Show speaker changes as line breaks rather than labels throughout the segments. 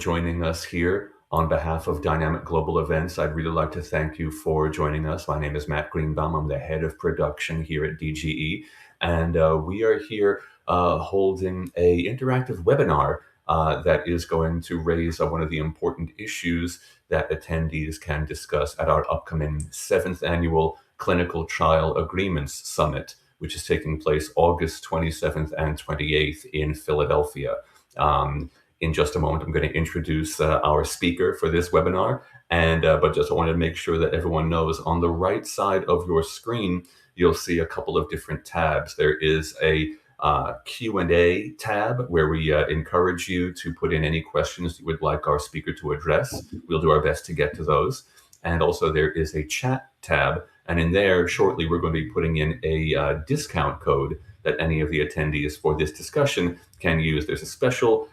joining us here. On behalf of Dynamic Global Events, I'd really like to thank you for joining us. My name is Matt Greenbaum. I'm the head of production here at DGE, and we are here holding a interactive webinar that is going to raise one of the important issues that attendees can discuss at our upcoming 7th Annual Clinical Trial Agreements Summit, which is taking place August 27th and 28th in Philadelphia. In just a moment, I'm going to introduce our speaker for this webinar, but just I wanted to make sure that everyone knows on the right side of your screen, you'll see a couple of different tabs. There is a Q&A tab where we encourage you to put in any questions you would like our speaker to address. We'll do our best to get to those. And also there is a chat tab, and in there shortly we're going to be putting in a discount code that any of the attendees for this discussion can use. There's a special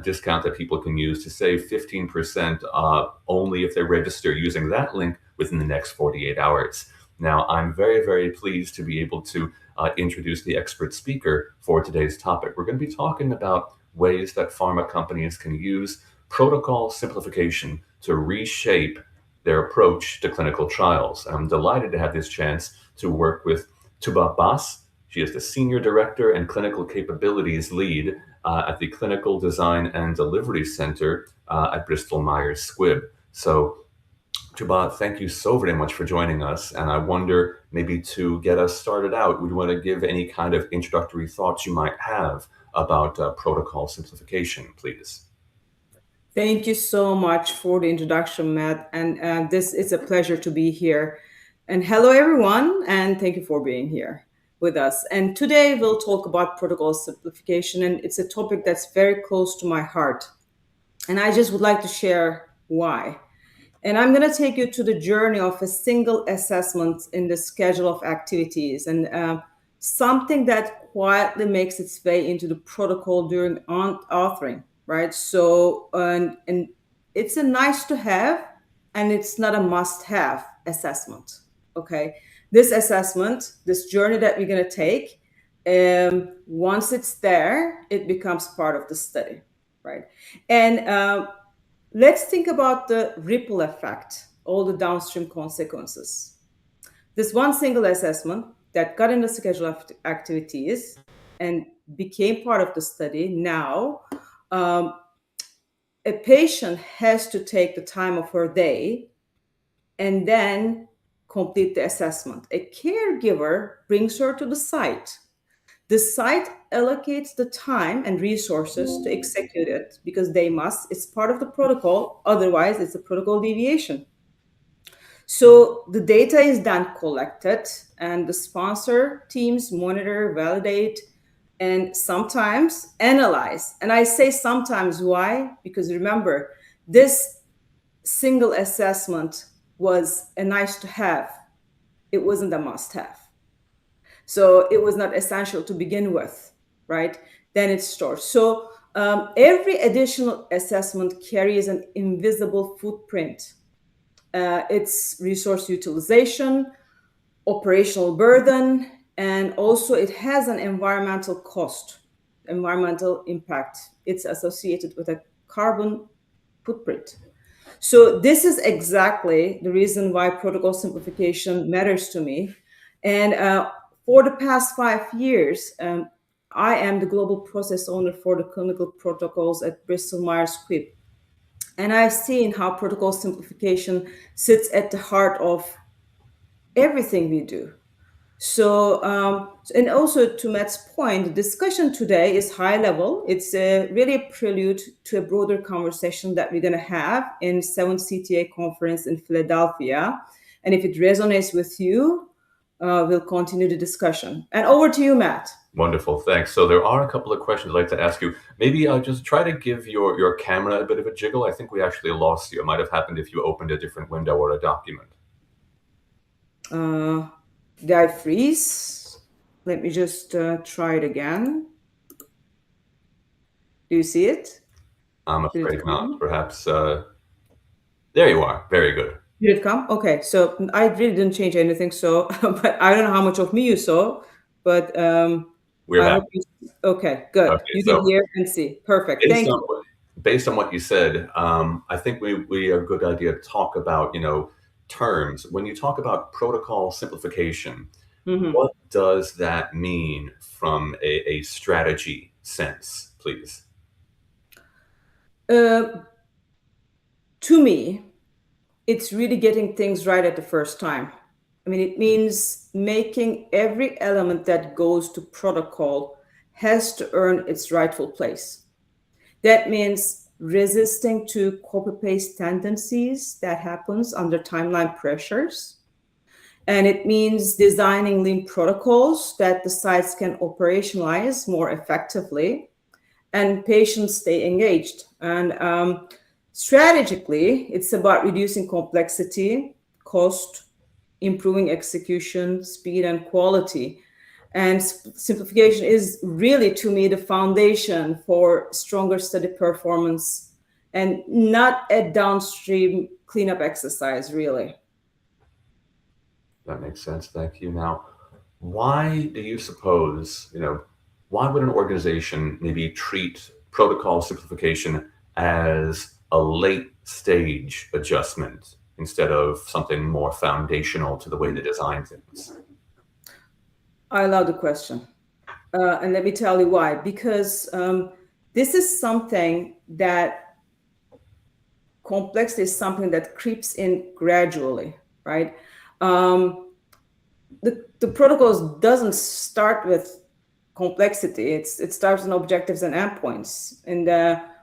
discount that people can use to save 15% only if they register using that link within the next 48 hours. Now, I'm very, very pleased to be able to introduce the expert speaker for today's topic. We're going to be talking about ways that pharma companies can use protocol simplification to reshape their approach to clinical trials. And I'm delighted to have this chance to work with Tuba Bas. She is the Senior Director and Clinical Capabilities Lead at the Clinical Design and Delivery Center at Bristol Myers Squibb. So, Tuba, thank you so very much for joining us. And I wonder, maybe to get us started out, would you want to give any kind of introductory thoughts you might have about protocol simplification, please?
Thank you so much for the introduction, Matt. And this is a pleasure to be here. And hello, everyone, and thank you for being here with us. And today we'll talk about protocol simplification, and it's a topic that's very close to my heart. And I just would like to share why. And I'm going to take you to the journey of a single assessment in the schedule of activities, and something that quietly makes its way into the protocol during authoring, right? So, and it's a nice to have, and it's not a must have assessment, okay? This assessment, this journey that we're going to take, once it's there, it becomes part of the study, right? And let's think about the ripple effect, all the downstream consequences. This one single assessment that got in the schedule of activities and became part of the study, now a patient has to take the time of her day and then complete the assessment. A caregiver brings her to the site. The site allocates the time and resources to execute it because they must. It's part of the protocol. Otherwise, it's a protocol deviation. So the data is then collected, and the sponsor teams monitor, validate, and sometimes analyze. And I say sometimes, why? Because remember, this single assessment was a nice to have. It wasn't a must have. So it was not essential to begin with, right? Then it starts. So every additional assessment carries an invisible footprint. It's resource utilization, operational burden, and also it has an environmental cost, environmental impact. It's associated with a carbon footprint. So this is exactly the reason why protocol simplification matters to me. And for the past 5 years, I am the global process owner for the clinical protocols at Bristol Myers Squibb. And I've seen how protocol simplification sits at the heart of everything we do. So, and also to Matt's point, the discussion today is high level. It's really a prelude to a broader conversation that we're going to have in 7th CTA conference in Philadelphia. And if it resonates with you, we'll continue the discussion. And over to you, Matt.
Wonderful, thanks. So there are a couple of questions I'd like to ask you. Maybe just try to give your camera a bit of a jiggle. I think we actually lost you. It might have happened if you opened a different window or a document.
Did I freeze? Let me just try it again. Do you see it?
I'm afraid not. Perhaps, there you are. Very good.
Did it come? Okay, so I really didn't change anything. So, but I don't know how much of me you saw, but
We're happy.
okay, good.
Okay,
You can hear and see. Perfect. Thank you.
based on what you said, I think we are a good idea to talk about, terms. When you talk about protocol simplification,
Mhm.
what does that mean from a strategy sense, please?
Uh, to me, it's really getting things right at the first time. I mean, it means making every element that goes to protocol has to earn its rightful place. That means resisting to copy paste tendencies that happens under timeline pressures. And it means designing lean protocols that the sites can operationalize more effectively and patients stay engaged. And strategically, it's about reducing complexity, cost, improving execution, speed, and quality. And simplification is really, to me, the foundation for stronger study performance and not a downstream cleanup exercise, really.
That makes sense. Thank you. Now, why do you suppose, why would an organization maybe treat protocol simplification as a late stage adjustment instead of something more foundational to the way they design things?
I love the question. And let me tell you why. Because this is something that complexity is something that creeps in gradually, right? Um, the protocols doesn't start with complexity. It starts on objectives and endpoints. And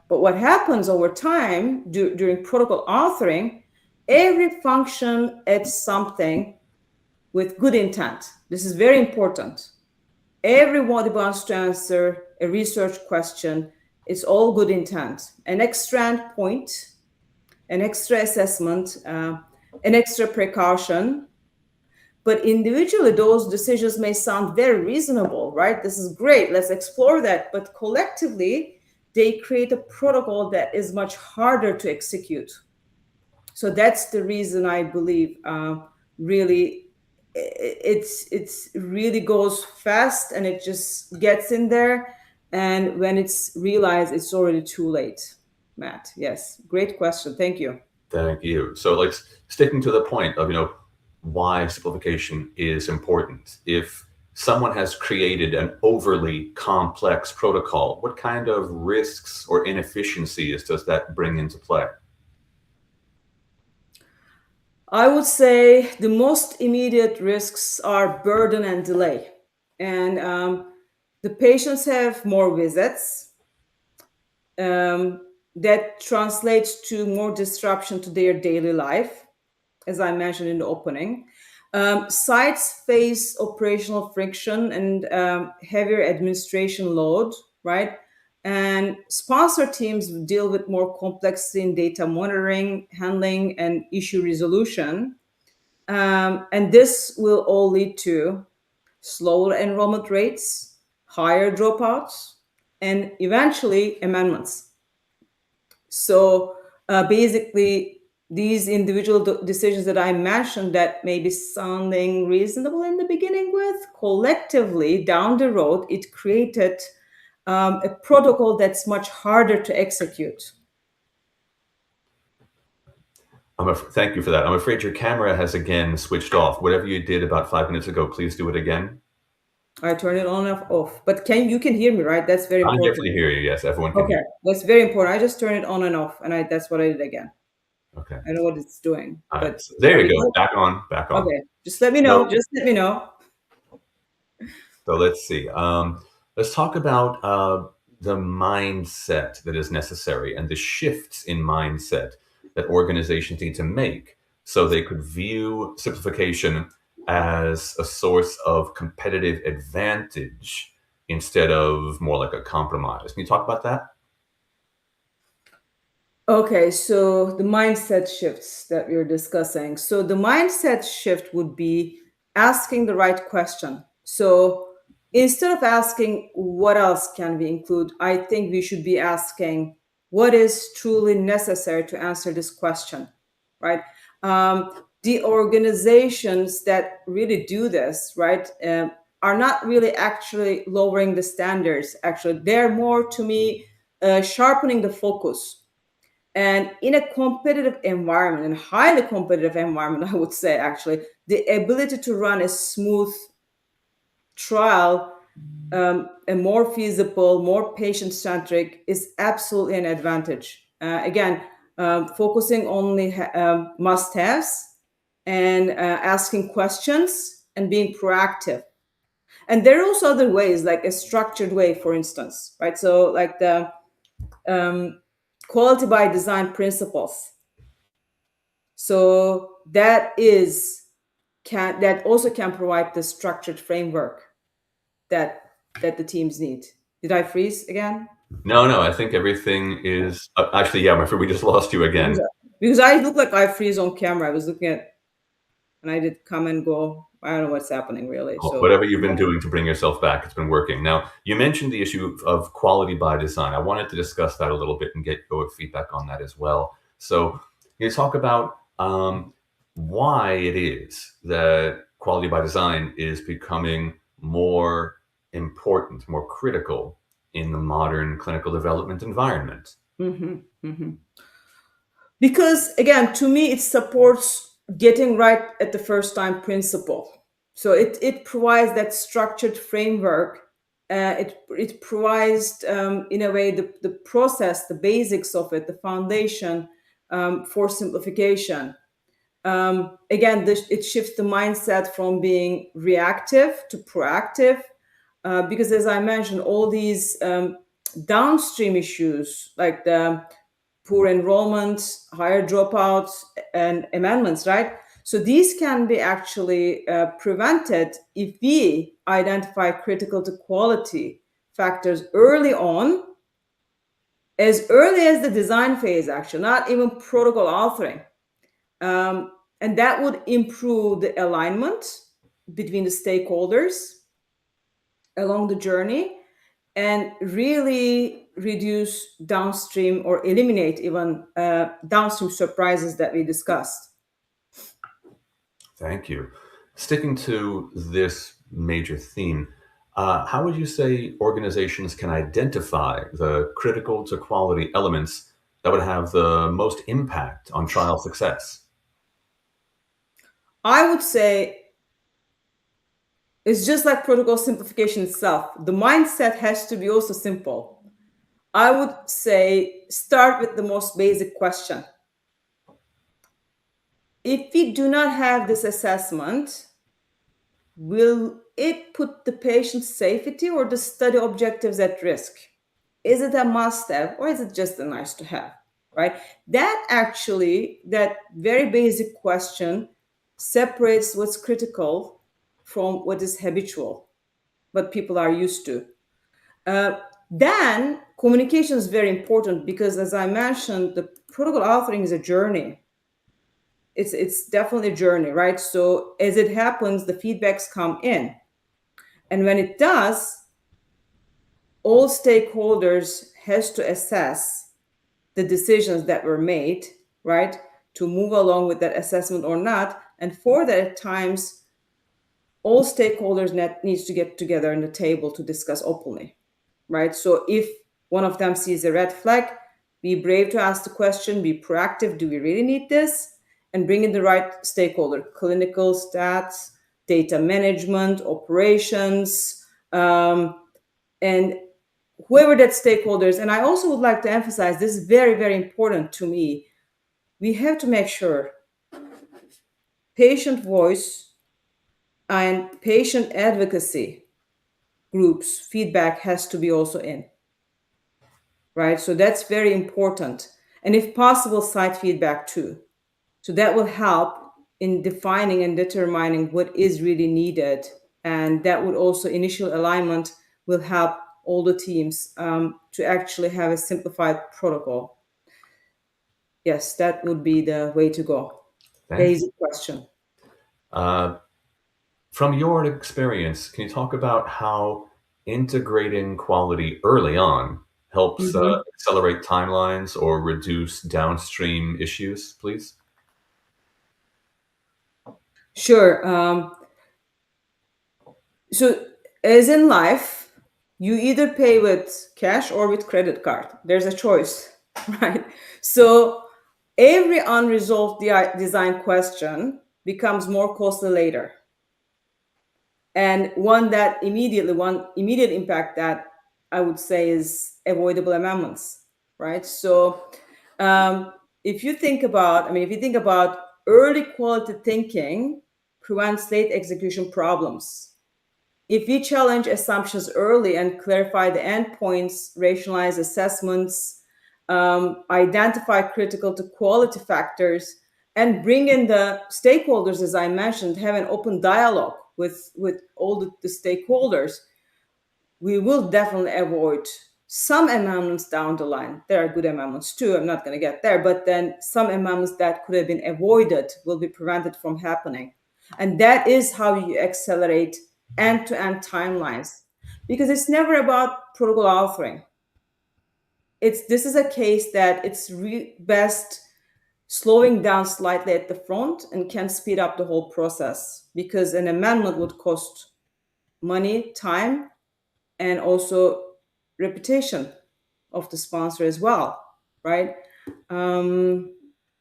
but what happens over time during protocol authoring, every function adds something with good intent. This is very important. Everybody wants to answer a research question. It's all good intent. An extra endpoint, an extra assessment, an extra precaution. But individually, those decisions may sound very reasonable, right? This is great. Let's explore that. But collectively, they create a protocol that is much harder to execute. So that's the reason I believe really it's really goes fast and it just gets in there. And when it's realized, it's already too late. Matt, yes, great question. Thank you.
Thank you. So, like, sticking to the point of, why simplification is important. If someone has created an overly complex protocol, what kind of risks or inefficiencies does that bring into play?
I would say the most immediate risks are burden and delay. And the patients have more visits. That translates to more disruption to their daily life, as I mentioned in the opening. Sites face operational friction and heavier administration load, right? And sponsor teams deal with more complexity in data monitoring, handling, and issue resolution. And this will all lead to slower enrollment rates, higher dropouts, and eventually amendments. So basically, these individual decisions that I mentioned that may be sounding reasonable in the beginning with, collectively down the road, it created a protocol that's much harder to execute.
Thank you for that. I'm afraid your camera has again switched off. Whatever you did about 5 minutes ago, please do it again.
I turn it on and off, but you can hear me, right? That's very
I can
important.
definitely hear you. Yes, everyone can hear
Okay, that's very important. I just turn it on and off, and that's what I did again.
you. Okay.
I know what it's doing,
All right.
but
So there
are
you
we
go.
good?
Back on, back on.
Okay, just let me know.
So,
Just let me know.
so let's see. Let's talk about the mindset that is necessary and the shifts in mindset that organizations need to make so they could view simplification as a source of competitive advantage instead of more like a compromise. Can you talk about that?
Okay, so the mindset shifts that we're discussing. So the mindset shift would be asking the right question. So instead of asking what else can we include, I think we should be asking what is truly necessary to answer this question, right? The organizations that really do this, right, are not really actually lowering the standards. Actually, they're more to me sharpening the focus. And in a competitive environment, and highly competitive environment, I would say actually, the ability to run a smooth trial, a more feasible, more patient centric, is absolutely an advantage. Again, focusing only must haves, and asking questions and being proactive. And there are also other ways, like a structured way, for instance, right? So, like the quality by design principles. So that also can provide the structured framework that the teams need. Did I freeze again?
No, no, I think everything is actually, yeah, I'm afraid we just lost you
Because
again.
because I look like I freeze on camera. I was looking at, and I did come and go. I don't know what's happening really. So
Whatever you've been doing to bring yourself back, it's been working. Now, you mentioned the issue of quality by design. I wanted to discuss that a little bit and get your feedback on that as well. So, you talk about why it is that quality by design is becoming more important, more critical in the modern clinical development environment.
mhm, mhm. Because again, to me, it supports getting right at the first time principle. So it provides that structured framework. It provides, in a way, the process, the basics of it, the foundation, for simplification. Again, it shifts the mindset from being reactive to proactive, because, as I mentioned, all these downstream issues, like the poor enrollment, higher dropouts, and amendments, right? So these can be actually prevented if we identify critical to quality factors as early as the design phase, actually, not even protocol authoring. And that would improve the alignment between the stakeholders along the journey, and really reduce downstream, or eliminate even downstream surprises that we discussed.
Thank you. Sticking to this major theme, how would you say organizations can identify the critical to quality elements that would have the most impact on trial success?
I would say it's just like protocol simplification itself. The mindset has to be also simple. I would say start with the most basic question. If we do not have this assessment, will it put the patient's safety or the study objectives at risk? Is it a must have, or is it just a nice to have? Right? That very basic question separates what's critical from what is habitual, what people are used to. Uh, then communication is very important, because, as I mentioned, the protocol authoring is a journey. It's definitely a journey, right? So as it happens, the feedbacks come in, and when it does, all stakeholders has to assess the decisions that were made, right, to move along with that assessment or not. And for that, at times, all stakeholders needs to get together on the table to discuss openly, right? So if one of them sees a red flag, be brave to ask the question, be proactive. Do we really need this? And bring in the right stakeholder: clinical, stats, data management, operations, and whoever that stakeholders. And I also would like to emphasize, this is very, very important to me. We have to make sure patient voice and patient advocacy groups feedback has to be also in, right? So that's very important. And if possible, site feedback too. So that will help in defining and determining what is really needed. And that would also, initial alignment will help all the teams to actually have a simplified protocol. Yes, that would be the way to go.
Thank you.
Basic question.
Uh, from your experience, can you talk about how integrating quality early on helps
Mhm.
accelerate timelines or reduce downstream issues, please?
Sure. So, as in life, You either pay with cash or with credit card. There's a choice, right? So every unresolved design question becomes more costly later. And one immediate impact that I would say is avoidable amendments, right? So um, if you think about early quality thinking prevents late execution problems. If we challenge assumptions early and clarify the endpoints, rationalize assessments, identify critical to quality factors, and bring in the stakeholders, as I mentioned, have an open dialogue with all the stakeholders, we will definitely avoid some amendments down the line. There are good amendments too. I'm not going to get there, but then some amendments that could have been avoided will be prevented from happening. And that is how you accelerate end to end timelines, because it's never about protocol authoring. This is a case that it's best slowing down slightly at the front and can speed up the whole process, because an amendment would cost money, time, and also reputation of the sponsor as well, right? Um,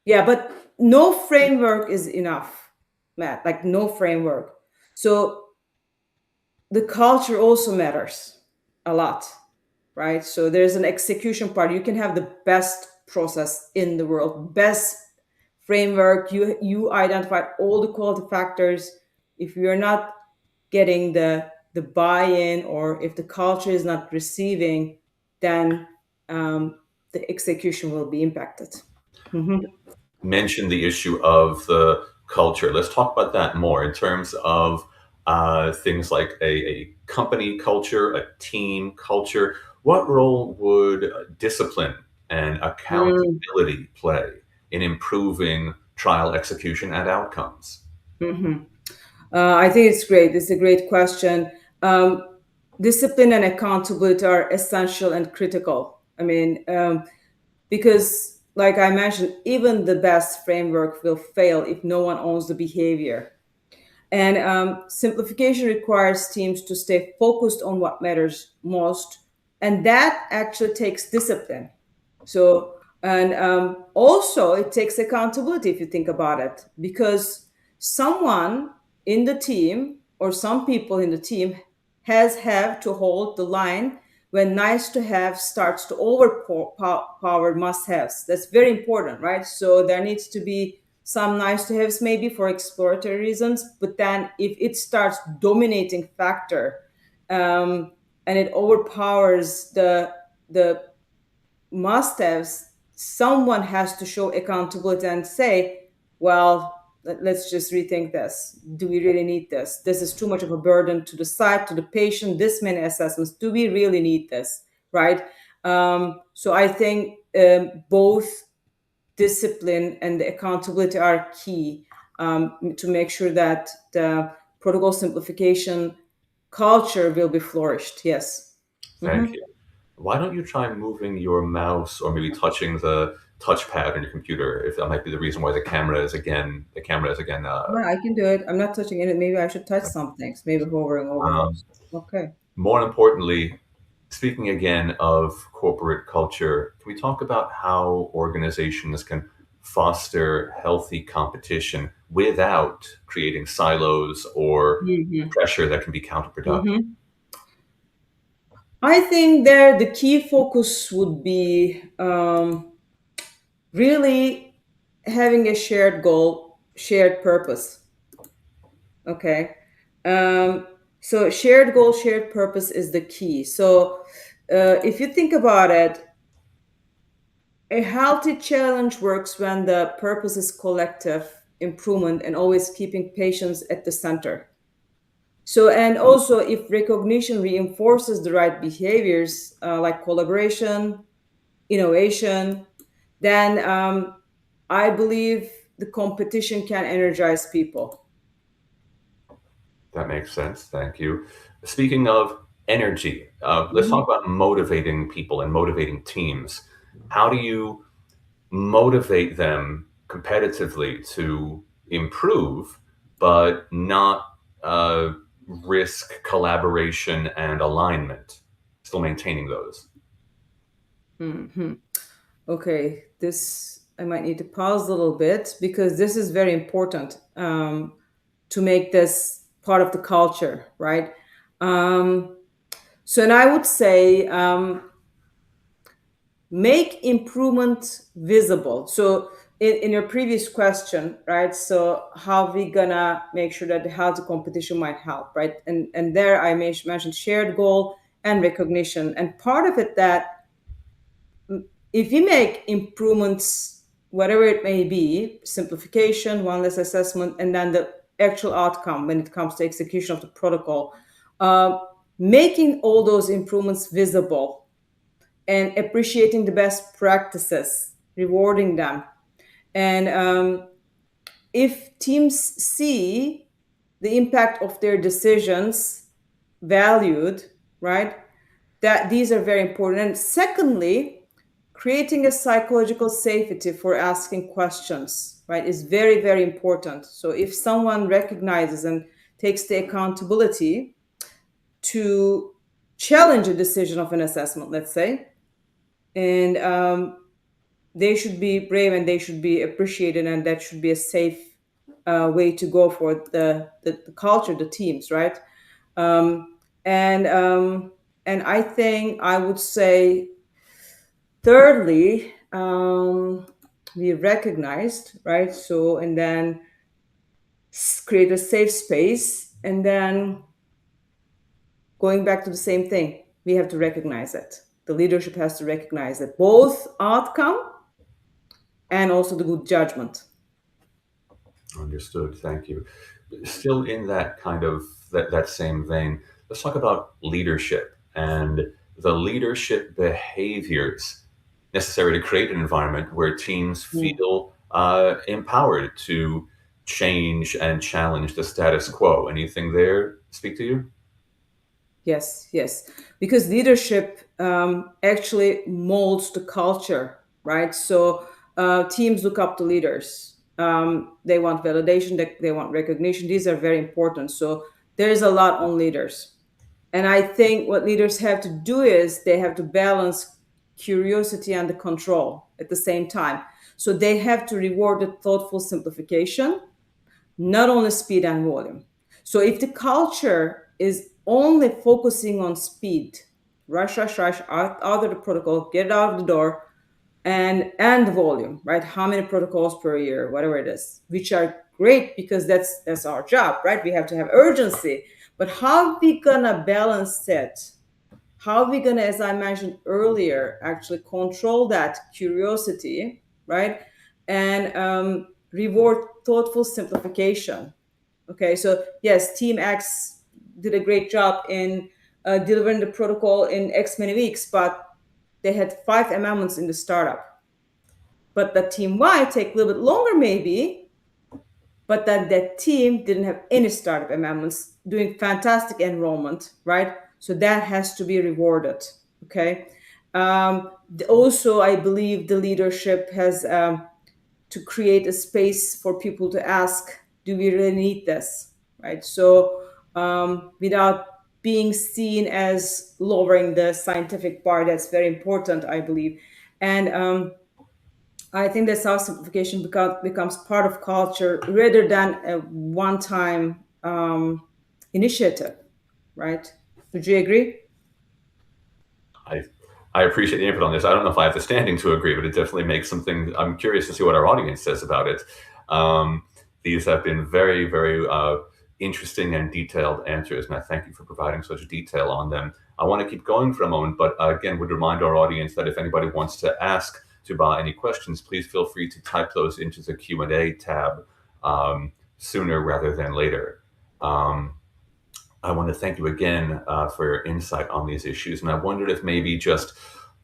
yeah, but no framework is enough, Matt. Like no framework. So the culture also matters a lot, right? So there's an execution part. You can have the best process in the world, best framework. You identified all the quality factors. If you're not getting the buy-in, or if the culture is not receiving, then the execution will be impacted. Mhm.
Mentioned the issue of the culture. Let's talk about that more in terms of things like a company culture, a team culture. What role would discipline and
Mm,
accountability play in improving trial execution and outcomes?
mhm. I think it's great. It's a great question. Um, Discipline and accountability are essential and critical. Because, like I mentioned, even the best framework will fail if no one owns the behavior. And simplification requires teams to stay focused on what matters most. And that actually takes discipline. So, and also it takes accountability if you think about it, because someone in the team or some people in the team have to hold the line when nice to have starts to overpower must haves. That's very important, right? So there needs to be some nice to haves maybe for exploratory reasons, but then if it starts dominating factor, um, and it overpowers the must haves, someone has to show accountability and say, well, let's just rethink this. Do we really need this? This is too much of a burden to the site, to the patient, this many assessments. Do we really need this? Right? So I think both discipline and the accountability are key, to make sure that the protocol simplification culture will be flourished. Yes.
Thank
Mhm.
you. Why don't you try moving your mouse or maybe touching the touchpad on your computer? If that might be the reason why the camera is again.
Yeah, I can do it. I'm not touching it. Maybe I should touch some things. Maybe hovering over
Um,
helps. Okay.
More importantly, speaking again of corporate culture, can we talk about how organizations can foster healthy competition without creating silos or
Hmm.
pressure that can be counterproductive?
Hmm. I think there the key focus would be really having a shared goal, shared purpose. Okay. Um, so shared goal, shared purpose is the key. So if you think about it, a healthy challenge works when the purpose is collective improvement and always keeping patients at the center. So, and also if recognition reinforces the right behaviors, like collaboration, innovation, then I believe the competition can energize people.
That makes sense. Thank you. Speaking of energy, let's talk
Mhm.
about motivating people and motivating teams. How do you motivate them competitively to improve, but not risk collaboration and alignment? still maintaining those.
Okay, this I might need to pause a little bit because this is very important to make this part of the culture, right? Um, and I would say make improvement visible. So in your previous question, right? So how we gonna make sure that the healthy competition might help, right? And there I mentioned shared goal and recognition, and part of it that if we make improvements, whatever it may be, simplification, one less assessment, and then the actual outcome when it comes to execution of the protocol, uh, making all those improvements visible and appreciating the best practices, rewarding them. And if teams see the impact of their decisions valued, right, that these are very important. And secondly, creating a psychological safety for asking questions, right, is very, very important. So if someone recognizes and takes the accountability to challenge a decision of an assessment, let's say, and they should be brave and they should be appreciated, and that should be a safe way to go for the culture, the teams, right? Um, and and I think I would say thirdly, we recognized, right? So and then create a safe space, and then going back to the same thing, we have to recognize it. The leadership has to recognize it, both outcome and also the good judgment.
Understood. Thank you. Still in that kind of that same vein, let's talk about leadership and the leadership behaviors necessary to create an environment where teams
Mm.
feel empowered to change and challenge the status quo. Anything there speak to you?
Yes, yes. Because leadership actually molds the culture, right? So teams look up to leaders. They want validation, they want recognition. These are very important. So there is a lot on leaders. And I think what leaders have to do is they have to balance curiosity and the control at the same time. So they have to reward the thoughtful simplification, not only speed and volume. So if the culture is only focusing on speed, rush, rush, rush, out of the protocol, get it out of the door, and volume, right? How many protocols per year, whatever it is, which are great because that's our job, right? We have to have urgency. But how we gonna balance it? How we gonna, as I mentioned earlier, actually control that curiosity, right? And reward thoughtful simplification. Okay, so yes, Team X did a great job in delivering the protocol in X many weeks, but they had five amendments in the startup. But the Team Y take a little bit longer, maybe, but then that team didn't have any startup amendments, doing fantastic enrollment, right? So that has to be rewarded. Okay. Also, I believe the leadership has to create a space for people to ask, do we really need this? Right. So without being seen as lowering the scientific bar, that's very important, I believe. And I think that's how simplification becomes part of culture rather than a one-time initiative, right? Would you agree?
I I appreciate the input on this. I don't know if I have the standing to agree, but it definitely makes something. I'm curious to see what our audience says about it. Um, these have been very, very interesting and detailed answers, and I thank you for providing such detail on them. I want to keep going for a moment, but again, would remind our audience that if anybody wants to ask Tuba any questions, please feel free to type those into the Q&A tab sooner rather than later. Um, I want to thank you again for your insight on these issues. And I wondered if maybe just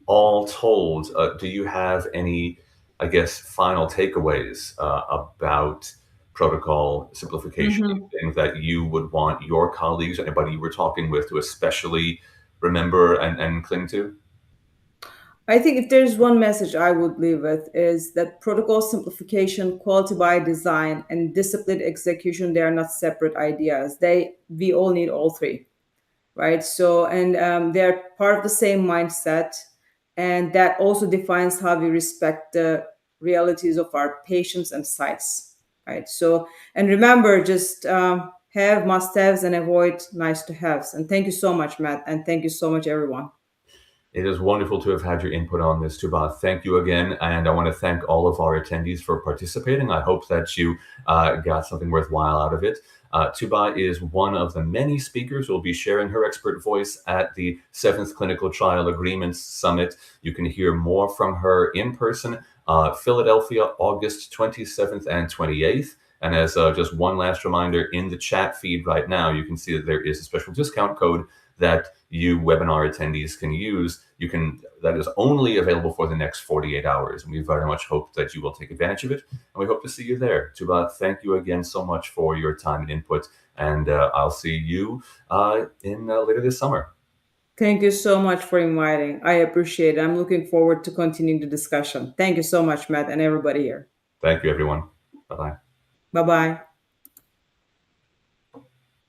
all told, do you have any, I guess, final takeaways about protocol simplification?
Mhm.
Anything that you would want your colleagues, anybody you were talking with, to especially remember and cling to?
I think if there's one message I would leave with is that protocol simplification, quality by design, and disciplined execution, they are not separate ideas. We all need all three, right? So, and they're part of the same mindset, and that also defines how we respect the realities of our patients and sites, right? So, and remember, just have must-haves and avoid nice-to-haves. And thank you so much, Matt, and thank you so much, everyone.
It is wonderful to have had your input on this, Tuba. Thank you again. And I want to thank all of our attendees for participating. I hope that you got something worthwhile out of it. Tuba is one of the many speakers who will be sharing her expert voice at the 7th Clinical Trial Agreements Summit. You can hear more from her in person, Philadelphia, August 27th and 28th. And as just one last reminder, in the chat feed right now, you can see that there is a special discount code that you webinar attendees can use. That is only available for the next 48 hours. And we very much hope that you will take advantage of it. And we hope to see you there. Tuba, thank you again so much for your time and input. And I'll see you in later this summer.
Thank you so much for inviting. I appreciate it. I'm looking forward to continuing the discussion. Thank you so much, Matt, and everybody here.
Thank you, everyone. Bye-bye.
Bye bye.